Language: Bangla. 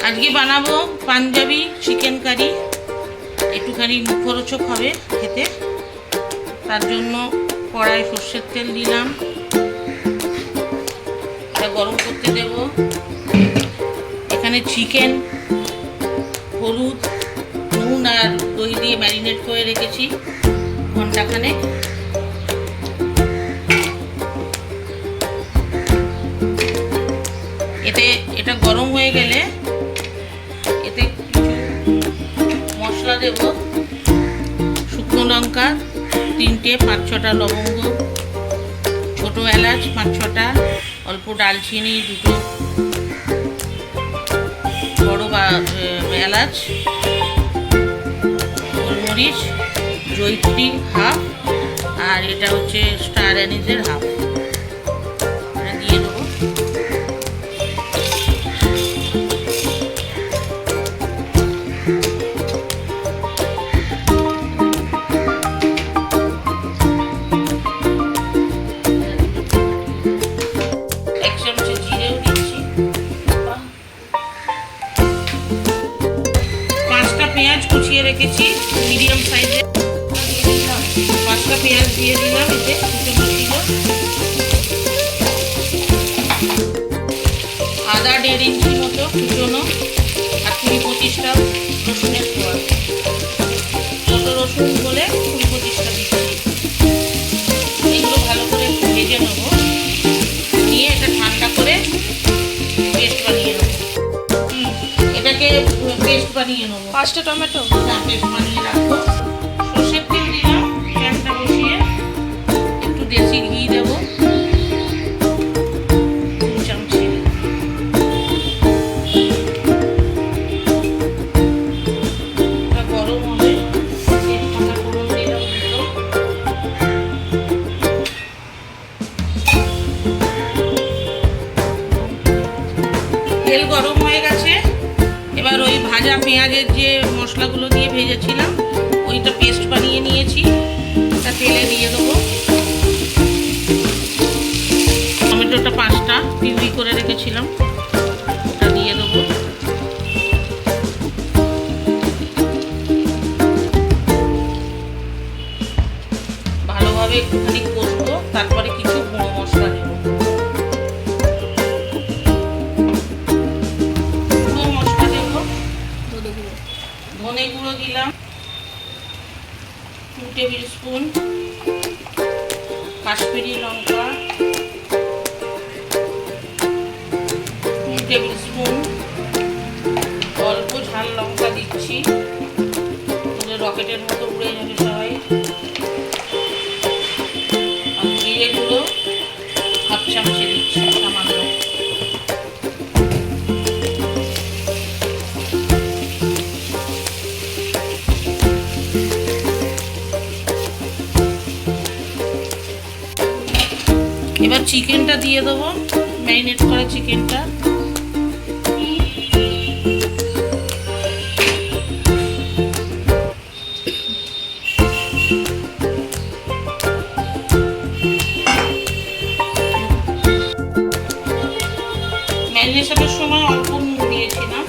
আজকে বানাবো পাঞ্জাবি চিকেন কারি, একটুখানি মুখরোচক হবে খেতে। তার জন্য কড়াই সর্ষের তেল দিলাম, এটা গরম করতে দেব। এখানে চিকেন, হলুদ, নুন আর দই দিয়ে ম্যারিনেট করে রেখেছি ঘন্টাখানেক। এটা গরম হয়ে গেলে এতে কিছু মশলা দেব। শুকনো লঙ্কা 3টে, 5-6টা লবঙ্গ, ছোটো এলাচ 5-6টা, অল্প ডালচিনি 2টো, বড় এলাচ, গোলমরিচ, জয়িত্রী হাফ, আর এটা হচ্ছে স্টার অ্যানিজের হাফ। এটা দিয়ে দেবো। পেঁয়াজ কুচিয়ে রেখেছি মিডিয়াম সাইজে, 5টা পেঁয়াজ দিয়ে দিলাম। এতে কুচনো ছিল। আদা 1.5 ইঞ্চি মতো কুচনো, আর 20-25টা রসুনের কোয়া। ছোটো রসুন বলে 20-25টা দিচ্ছি। এগুলো ভালো করে ভেজে নেব, নিয়ে এটা ঠান্ডা করে পেস্ট বানিয়ে নেব। এটাকে পেস্ট বানিয়ে নেবো। 5টা টমেটো পেস্ট বানিয়ে রাখবো। সর্ষের তেল দিলাম, প্যানটা বসিয়ে একটু দেশি ঘি দেবো 2 চামচ। গরম হবে, তেজপাতা ফোড়ন দিলাম 2টো। তেল গরম হয়ে গেছে। এবার ওই ভাজা পেঁয়াজের যে মশলাগুলো দিয়ে ভেজেছিলাম, ওইটা পেস্ট বানিয়ে নিয়েছি, তা তেলে দিয়ে দেবো। টমেটোটা 5টা পিউরি করে রেখেছিলাম, ওটা দিয়ে দেবো। ভালোভাবে একটুখানি কষবো, তারপরে কিছু গুঁড়ো মশলা দেবো। ধনে গুঁড়ো দিলাম 2 টেবিল স্পুন, কাশ্মীরি লঙ্কা 2 টেবিল স্পুন, অল্প ঝাল লঙ্কা দিচ্ছি, রকেটের মতো উড়ে যাবে সবাই। আর জিরে গুঁড়ো 1/2 চামচ দিচ্ছি সামান্য। এবার চিকেনটা দিয়ে দেবো, ম্যারিনেট করা চিকেনটা। ম্যারিনেশনের সময় অল্প নুন দিয়েছিলাম।